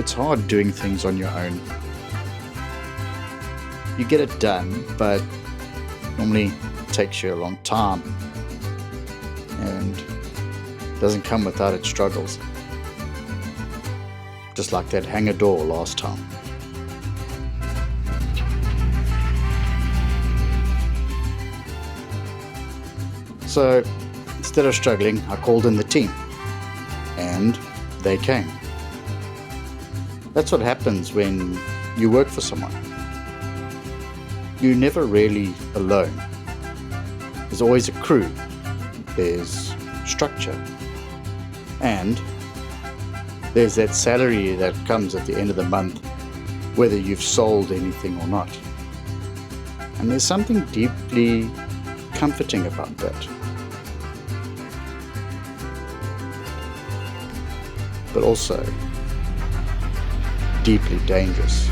It's hard doing things on your own. You get it done, but normally it takes you a long time and doesn't come without its struggles. Just like that hang a door last time. So instead of struggling, I called in the team, and they came. That's what happens when you work for someone. You're never really alone. There's always a crew, there's structure, and there's that salary that comes at the end of the month, whether you've sold anything or not. And there's something deeply comforting about that. But also deeply dangerous.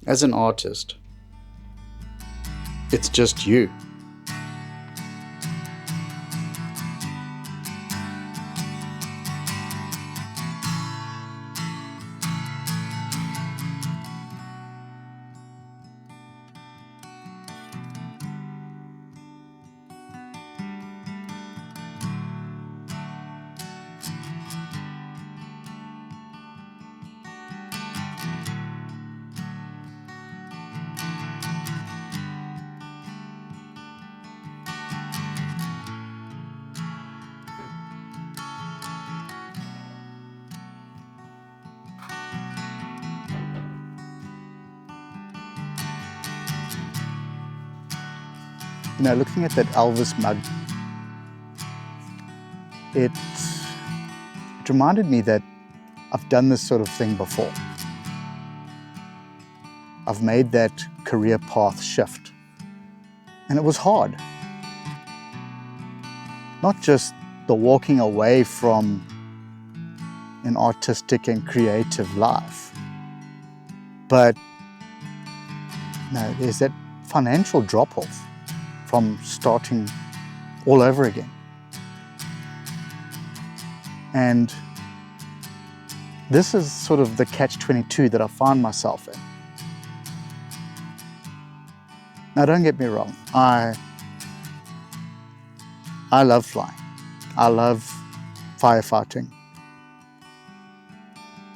As an artist, it's just you. Looking at that Elvis mug, it reminded me that I've done this sort of thing before. I've made that career path shift, and it was hard. Not just the walking away from an artistic and creative life, but there's that financial drop-off from starting all over again. And this is sort of the catch-22 that I find myself in. Now, don't get me wrong, I love flying. I love firefighting.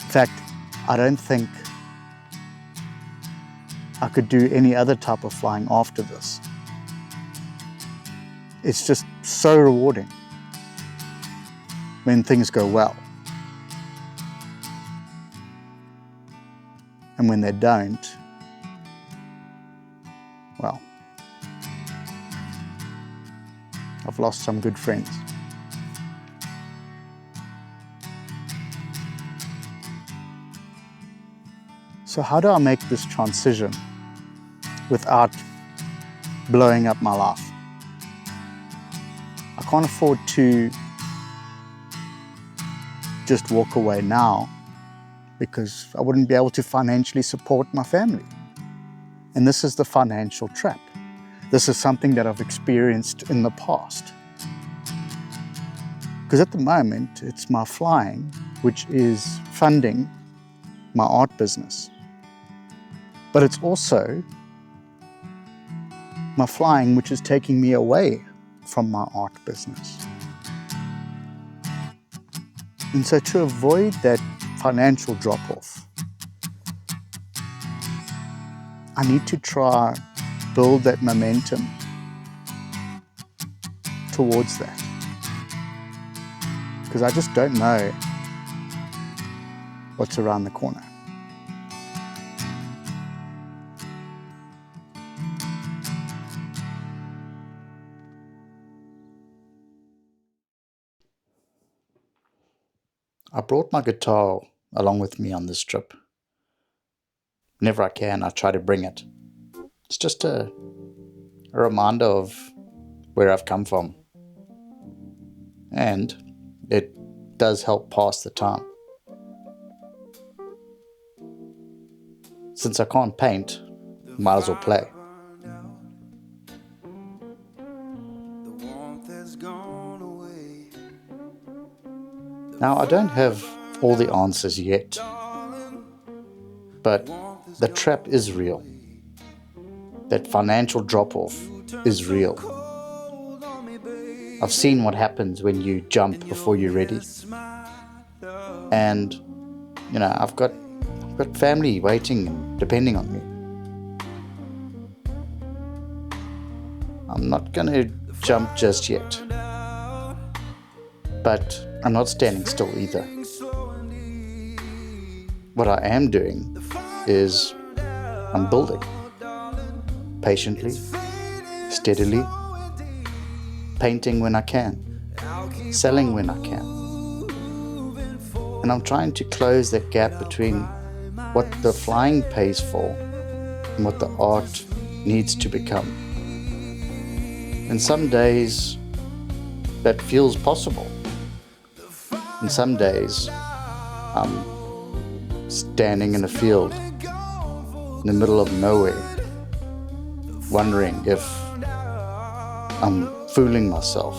In fact, I don't think I could do any other type of flying after this. It's just so rewarding when things go well. And when they don't, well, I've lost some good friends. So how do I make this transition without blowing up my life? I can't afford to just walk away now because I wouldn't be able to financially support my family. And this is the financial trap. This is something that I've experienced in the past. Because at the moment, it's my flying which is funding my art business. But it's also my flying which is taking me away from my art business. And so to avoid that financial drop-off, I need to try build that momentum towards that. Because I just don't know what's around the corner. I brought my guitar along with me on this trip. Whenever I can, I try to bring it. It's just a reminder of where I've come from. And it does help pass the time. Since I can't paint, might as well play. Now, I don't have all the answers yet, but the trap is real. That financial drop-off is real. I've seen what happens when you jump before you're ready. And, I've got family waiting and depending on me. I'm not going to jump just yet. But I'm not standing still either. What I am doing is I'm building. Patiently, steadily, painting when I can, selling when I can. And I'm trying to close that gap between what the flying pays for and what the art needs to become. And some days that feels possible. And some days I'm standing in a field in the middle of nowhere, wondering if I'm fooling myself.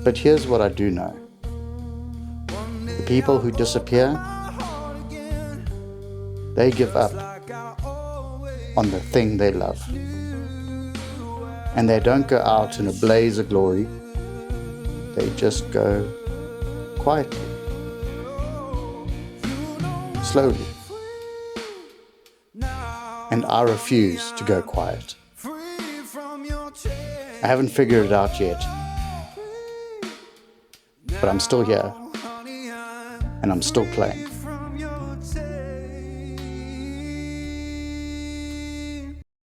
But here's what I do know. The people who disappear, they give up on the thing they love. And they don't go out in a blaze of glory. They just go quietly, slowly. And I refuse to go quiet. I haven't figured it out yet, but I'm still here, and I'm still playing.